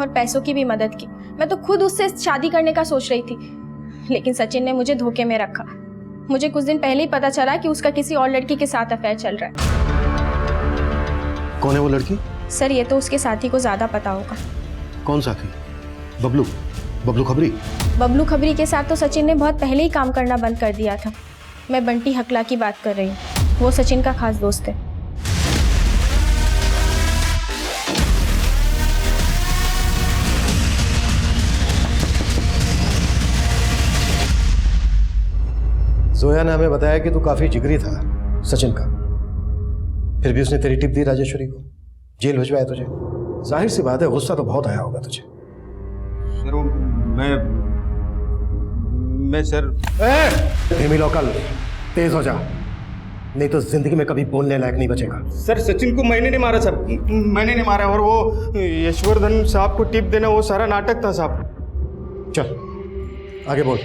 और पैसों की भी मदद की। मैं तो खुद उससे शादी करने का सोच रही थी, लेकिन सचिन ने मुझे धोखे में रखा। मुझे कुछ दिन पहले ही पता चला कि उसका किसी और लड़की के साथ अफेयर चल रहा है। कौन है वो लड़की? सर ये तो उसके साथी को ज़्यादा पता होगा। कौन साथी? बबलू? बबलू खबरी? बबलू खबरी के साथ तो सचिन ने बहुत पहले ही काम करना बंद कर दिया था। मैं बंटी हकला की बात कर रही हूँ, वो सचिन का खास दोस्त है। जोया ने हमें बताया कि तू काफी जिगरी था सचिन का, फिर भी उसने तेरी टिप दी राजेश्वरी को, जेल भिजवाया तुझे। जाहिर सी बात है गुस्सा तो बहुत आया होगा तुझे। सर मैं सर धीमी लोकल, तेज हो जा, नहीं तो जिंदगी में कभी बोलने लायक नहीं बचेगा। सर सचिन को मैंने नहीं मारा सर, मैंने नहीं मारा, और वो यशवर्धन साहब को टिप देना वो सारा नाटक था साहब। चल आगे बोल,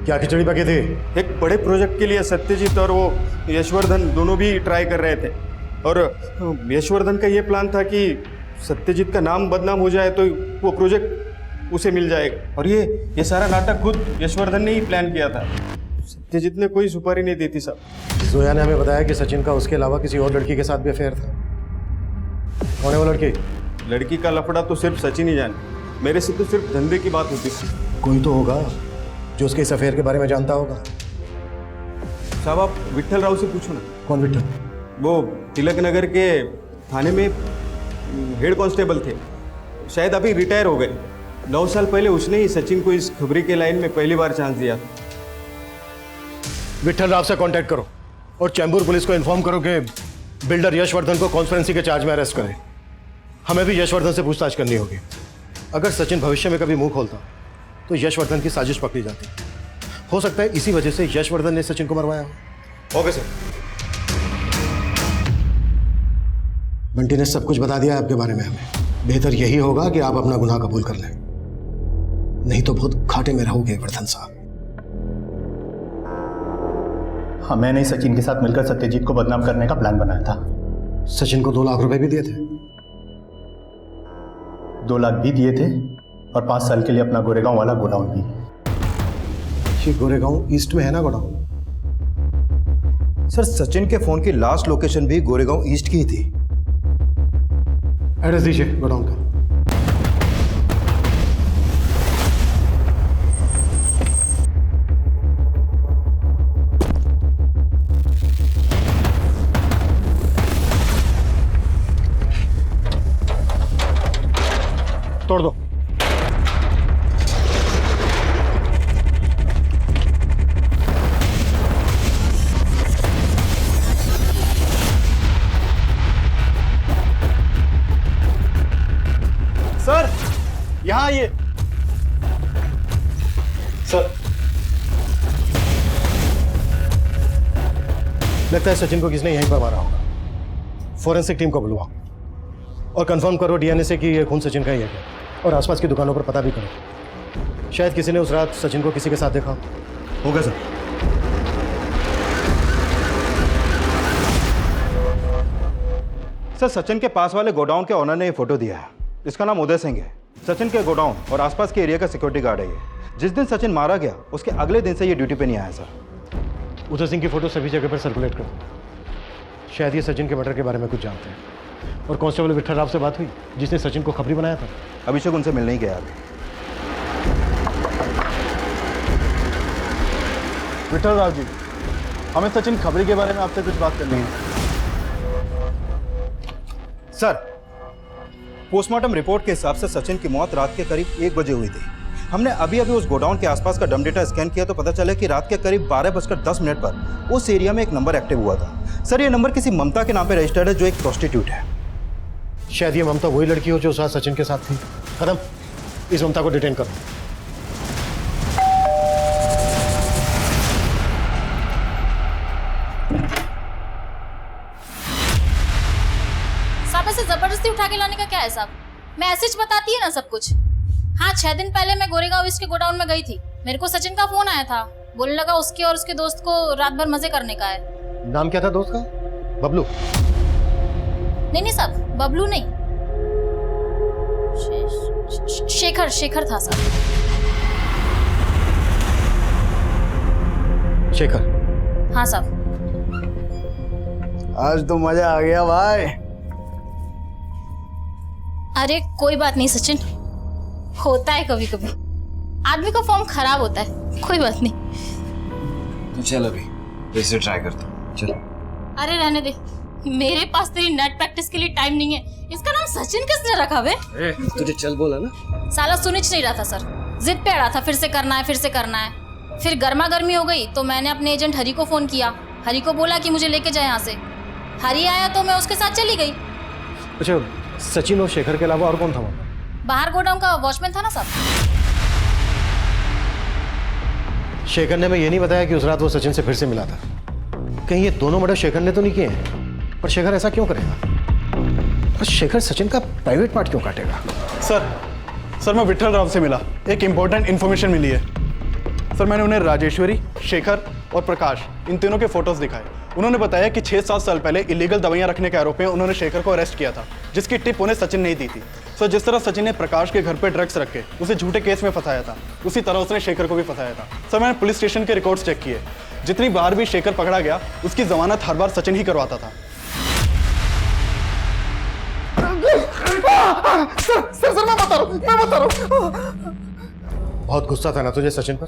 क्या खिचड़ी पकी थी? एक बड़े प्रोजेक्ट के लिए सत्यजीत और वो यशवर्धन दोनों भी ट्राई कर रहे थे, और यशवर्धन का ये प्लान था कि सत्यजीत का नाम बदनाम हो जाए तो वो प्रोजेक्ट उसे मिल जाएगा, और ये सारा नाटक खुद यशवर्धन ने ही प्लान किया था। सत्यजीत ने कोई सुपारी नहीं दी थी साहब। जोया ने हमें बताया कि सचिन का उसके अलावा किसी और लड़की के साथ भी अफेयर था। कौन है वो लड़की? लड़की का लफड़ा तो सिर्फ सचिन ही जाने, मेरे से तो सिर्फ धंधे की बात होती थी। कोई तो होगा जो उसके इस अफेयर के बारे में जानता होगा। साहब आप विट्ठल राव से पूछो ना। कौन विट्ठल? वो तिलक नगर के थाने में हेड कांस्टेबल थे, शायद अभी रिटायर हो गए। 9 साल पहले उसने ही सचिन को इस खबरी के लाइन में पहली बार चांस दिया। विट्ठल राव से कांटेक्ट करो और चैम्बूर पुलिस को इन्फॉर्म करो कि बिल्डर यशवर्धन को कॉन्स्पिरेसी के चार्ज में अरेस्ट करें। हमें भी यशवर्धन से पूछताछ करनी होगी। अगर सचिन भविष्य में कभी मुंह खोलता तो यशवर्धन की साजिश पकड़ी जाती। हो सकता है इसी वजह से यशवर्धन ने सचिन को मरवाया हो। Okay sir. बंटी ने सब कुछ बता दिया आपके बारे में हमें। बेहतर यही होगा कि आप अपना गुनाह कबूल कर लें, नहीं तो बहुत घाटे में रहोगे वर्धन साहब। हाँ, मैंने ही सचिन के साथ मिलकर सत्यजीत को बदनाम करने का प्लान बनाया था। सचिन को 2 लाख रुपए भी दिए थे? 2 लाख भी दिए थे और 5 साल के लिए अपना गोरेगांव वाला गोडाउन भी। ये गोरेगांव ईस्ट में है ना गोडाउन? सर सचिन के फोन की लास्ट लोकेशन भी गोरेगांव ईस्ट की ही थी। एड्रेस दीजिए गोडाउन का। तोड़ दो। यहाँ आइए सर। लगता है सचिन को किसने यहीं पर मारा होगा। फॉरेंसिक टीम को बुलवाओ और कंफर्म करो डीएनए से कि ये खून सचिन का ही है क्या, और आसपास की दुकानों पर पता भी करो। शायद किसी ने उस रात सचिन को किसी के साथ देखा होगा सर। सर सचिन के पास वाले गोडाउन के ओनर ने ये फोटो दिया है। इसका नाम उदय सिंह है। सचिन के गोडाउन और आसपास के एरिया का सिक्योरिटी गार्ड है ये। जिस दिन सचिन मारा गया उसके अगले दिन से ये ड्यूटी पे नहीं आया सर। उदय सिंह की फोटो सभी जगह पर सर्कुलेट करो। शायद ये सचिन के मर्डर के बारे में कुछ जानते हैं। और कांस्टेबल विठल राव से बात हुई जिसने सचिन को खबरी बनाया था? अभिषेक उनसे मिलने ही गया अभी। विठल राव जी, हमें सचिन खबरी के बारे में आपसे कुछ बात करनी है। सर पोस्टमार्टम रिपोर्ट के हिसाब से सचिन की मौत रात के करीब 1 बजे हुई थी। हमने अभी उस गोडाउन के आसपास का डम डेटा स्कैन किया तो पता चला कि रात के करीब 12:10 पर उस एरिया में एक नंबर एक्टिव हुआ था। सर ये नंबर किसी ममता के नाम पे रजिस्टर्ड है जो एक प्रोस्टिट्यूट है। शायद ये ममता वही लड़की हो जो साथ सचिन के साथ थी। कदम, इस ममता को डिटेन करो। साहब ऐसे जबरदस्ती उठा के लाने का क्या है साहब? मैसेज बताती है ना सब कुछ। हाँ 6 दिन पहले मैं गोरेगांव ईस्ट के गोडाउन में गई थी। मेरे को सचिन का फोन आया था, बोलने लगा उसके और उसके दोस्त को रात भर मजे करने का है। नाम क्या था दोस्त का? बबलू? नहीं साहब, बबलू नहीं, शेखर शेखर था साहब। शेखर? हाँ साहब। आज तो मजा आ गया भाई। अरे कोई बात नहीं सचिन, होता है कभी कभी, आदमी का फॉर्म खराब होता है, कोई बात नहीं। तो चल अभी फिर से ट्राई करता हूँ। चल। अरे रहने दे, मेरे पास तेरी नेट प्रैक्टिस के लिए टाइम नहीं है। इसका नाम सचिन किसने रखा बे? तुझे चल बोला ना। साला सुनिच नहीं रहा था सर, जिद पे अड़ा था फिर से करना है फिर से करना है। फिर गर्मा गर्मी हो गई तो मैंने अपने एजेंट हरी को फोन किया। हरी को बोला कि मुझे लेके जाए यहाँ से। हरी आया तो मैं उसके साथ चली गई। अच्छा, सचिन और शेखर के अलावा और कौन था वहाँ? बाहर गोडाउन का वॉचमैन था ना साहब। शेखर ने मैं ये नहीं बताया कि उस रात वो सचिन से फिर से मिला था। कहीं ये दोनों मर्डर शेखर ने तो नहीं किए हैं? पर शेखर ऐसा क्यों करेगा? और शेखर सचिन का प्राइवेट पार्ट क्यों काटेगा? सर मैं विठल राव से मिला, एक इंपॉर्टेंट इन्फॉर्मेशन मिली है। सर मैंने उन्हें राजेश्वरी, शेखर और प्रकाश इन तीनों के फोटोज दिखाए। उन्होंने बताया कि 6-7 साल पहले इलीगल दवाइयां रखने के आरोप में उन्होंने शेखर को अरेस्ट किया था, जिसकी टिप उन्हें सचिन ने दी थी। सर जिस तरह सचिन ने प्रकाश के घर पे ड्रग्स रख के उसे झूठे केस में फंसाया था, उसी तरह उसने शेखर को भी फंसाया था। सर मैंने पुलिस स्टेशन के रिकॉर्ड्स चेक किए, जितनी बार भी शेखर पकड़ा गया उसकी जमानत हर बार सचिन ही करवाता था। सर मैं बता रहा हूँ। बहुत गुस्सा था ना तुझे सचिन पर?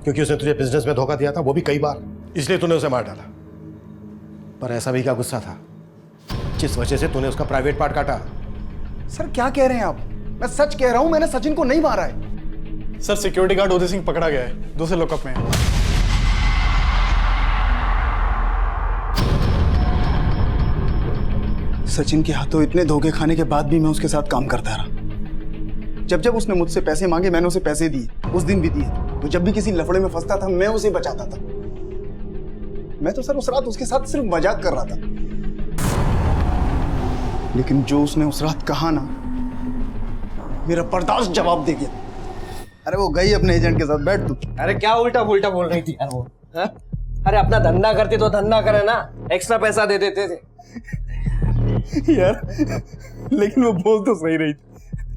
क्योंकि उसने तुझे बिजनेस में धोखा दिया था, वो भी कई बार, इसलिए तूने उसे मार डाला। पर ऐसा भी क्या गुस्सा था जिस वजह से तूने उसका प्राइवेट पार्ट काटा? सर क्या कह रहे हैं आप? मैं सच कह रहा हूं, मैंने सचिन को नहीं मारा है। Sir security guard Uday Singh पकड़ा गया है, दूसरे लॉकअप में है। सचिन के हाथों इतने धोखे खाने के बाद भी मैं उसके साथ काम करता रहा। जब जब उसने मुझसे पैसे मांगे मैंने उसे पैसे दिए, उस दिन भी दिए। तो जब भी किसी लफड़े में फंसता था मैं उसे बचाता था। मैं तो सर उस रात उसके साथ सिर्फ मजाक कर रहा था, लेकिन जो उसने उस रात कहा ना, मेरा बर्दाश्त जवाब दे गया। अरे वो गई अपने एजेंट के साथ, बैठ तू। अरे क्या उल्टा पुल्टा बोल रही थी यार वो? हा? अरे अपना धंधा करते तो धंधा करे ना, एक्स्ट्रा पैसा दे देते थे। यार लेकिन वो बोल तो सही रही थी।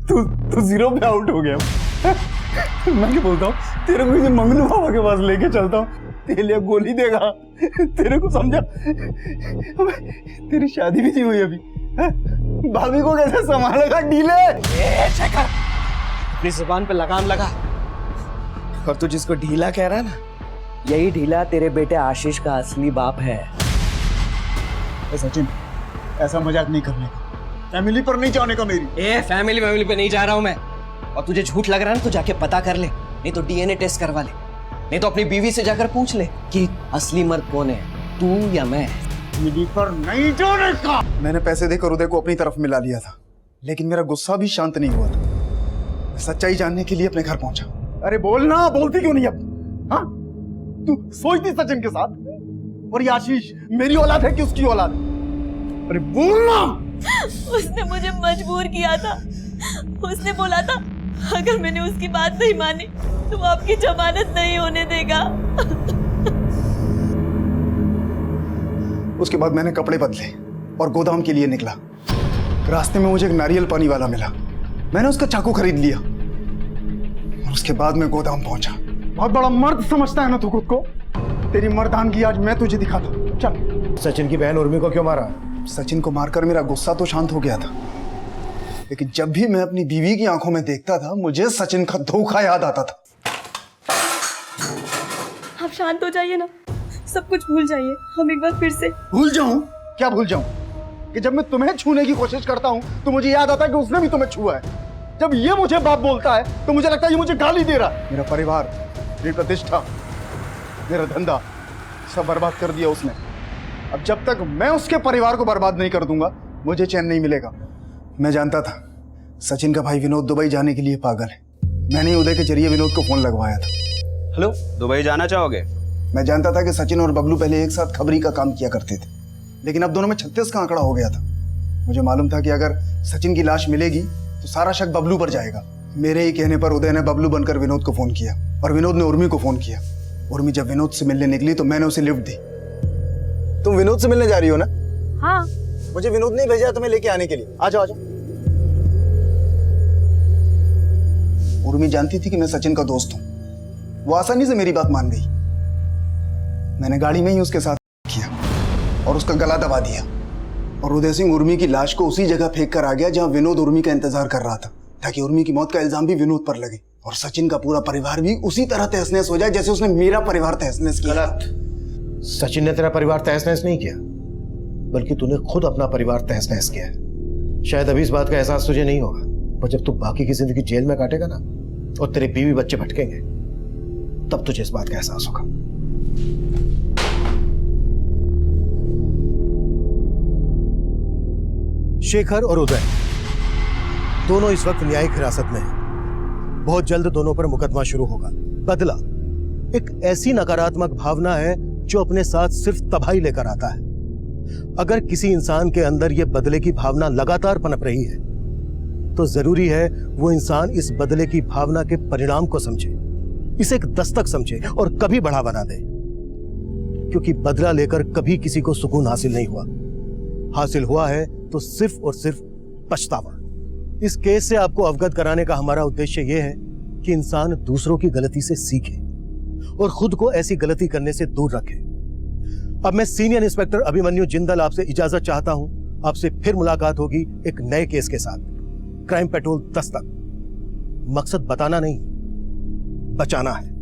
तू जीरो पे आउट हो गया। मैं क्या बोलता हूँ, तेरे को किसी मंगलू बाबा के पास लेके चलता हूँ, तेरे लिए गोली देगा। तेरे को समझा? तेरी शादी भी नहीं हुई अभी, भाभी को कैसे संभालेगा? डीले अपनी जुबान पे लगाम लगा। और तू जिसको ढीला कह रहा है ना, यही ढीला तेरे बेटे आशीष का असली बाप है। सचिन ऐसा मजाक नहीं करने का, फैमिली पर नहीं जाने का मेरी। फैमिली पे नहीं जा रहा हूं मैं। और तुझे झूठ लग रहा है ना तो जाके पता कर ले, नहीं तो डीएनए टेस्ट करवा ले, नहीं तो अपनी बीवी से जाकर पूछ ले कि असली मर्द कौन है, तू या मैं। फैमिली पर नहीं जाने का। मैंने पैसे देकर उदय को अपनी तरफ मिला लिया था, लेकिन मेरा गुस्सा भी शांत नहीं हुआ था। सच्चाई जानने के लिए अपने घर पहुंचा। अरे बोलना, बोलती क्यों नहीं अब? हाँ, तू सोई थी सचिन के साथ, और ये आशीष मेरी औलाद है कि उसकी औलाद है? अरे बोलना। उसने मुझे मजबूर किया था। उसने बोला था अगर मैंने उसकी बात नहीं मानी तो वो आपकी जमानत नहीं होने देगा। उसके बाद मैंने कपड़े बदले और गोदाम के लिए निकला। रास्ते में मुझे एक नारियल पानी वाला मिला। मैंने उसका चाकू खरीद लिया और उसके बाद मैं गोदाम पहुंचा। बहुत बड़ा मर्द समझता है ना तू खुद को? तेरी मर्दानगी आज मैं तुझे दिखाता हूं। चल। सचिन की बहन उर्मी को क्यों मारा? सचिन को मारकर मेरा गुस्सा तो शांत हो गया था, लेकिन जब भी मैं अपनी बीवी की आंखों में देखता था मुझे सचिन का धोखा याद आता था। आप शांत हो जाइए ना, सब कुछ भूल जाइए। हम एक बार फिर से। भूल जाऊं? क्या भूल जाऊं? कि जब मैं तुम्हें छूने की कोशिश करता हूं तो मुझे याद आता है कि उसने भी तुम्हें छुआ है। जब ये मुझे बाप बोलता है तो मुझे लगता है ये मुझे गाली दे रहा है। मेरा परिवार, मेरी प्रतिष्ठा, मेरा धंधा सब बर्बाद कर दिया उसने। अब जब तक मैं उसके परिवार को बर्बाद नहीं कर दूंगा मुझे चैन नहीं मिलेगा। मैं जानता था सचिन का भाई विनोद दुबई जाने के लिए पागल है। मैंने उदय के जरिए विनोद को फोन लगवाया था। हेलो, दुबई जाना चाहोगे? मैं जानता था कि सचिन और बबलू पहले एक साथ खबरी का काम किया करते थे, लेकिन अब दोनों में 36 का आंकड़ा हो गया था। मुझे मालूम था कि अगर सचिन की लाश मिलेगी तो सारा शक बबलू पर जाएगा। मेरे ही कहने पर उदय ने बबलू बनकर विनोद को फोन किया और विनोद ने उर्मी को फोन किया। उर्मी जब विनोद से मिलने निकली तो मैंने उसे लिफ्ट दी। तुम विनोद से मिलने जा रही हो ना? हाँ। मुझे विनोद ने भेजा तुम्हें लेके आने के लिए। आ जाओ, आ जाओ। उर्मी जानती थी कि मैं सचिन का दोस्त हूं। वो आसानी से मेरी बात मान गई। मैंने गाड़ी में ही उसके साथ किया और उसका गला दबा दिया, और उदय सिंह उर्मी की लाश को उसी जगह फेंक कर आ गया जहां विनोद उर्मी का इंतजार कर रहा था, ताकि उर्मी की मौत का इल्जाम भी विनोद पर लगे और सचिन का पूरा परिवार भी उसी तरह तहस-नहस हो जाए जैसे उसने मेरा परिवार तहस-नहस किया। गलत। सचिन ने तेरा परिवार तहस-नहस नहीं किया, बल्कि तूने खुद अपना परिवार तहस-नहस किया है। शायद अभी इस बात का एहसास तुझे नहीं होगा, पर जब तू बाकी की जिंदगी जेल में काटेगा ना और तेरे बीवी बच्चे भटकेंगे, तब तुझे इस बात का एहसास होगा। शेखर और उदय दोनों इस वक्त न्यायिक हिरासत में हैं। बहुत जल्द दोनों पर मुकदमा शुरू होगा। बदला एक ऐसी नकारात्मक भावना है जो अपने साथ सिर्फ तबाही लेकर आता है। अगर किसी इंसान के अंदर यह बदले की भावना लगातार पनप रही है तो जरूरी है वो इंसान इस बदले की भावना के परिणाम को समझे, इसे एक दस्तक समझे और कभी बढ़ावा ना दे, क्योंकि बदला लेकर कभी किसी को सुकून हासिल नहीं हुआ। हासिल हुआ है तो सिर्फ और सिर्फ पछतावा। इस केस से आपको अवगत कराने का हमारा उद्देश्य यह है कि इंसान दूसरों की गलती से सीखे और खुद को ऐसी गलती करने से दूर रखे। अब मैं सीनियर इंस्पेक्टर अभिमन्यु जिंदल आपसे इजाजत चाहता हूं। आपसे फिर मुलाकात होगी एक नए केस के साथ। Crime petrol Dastak. मकसद बताना नहीं, बचाना है।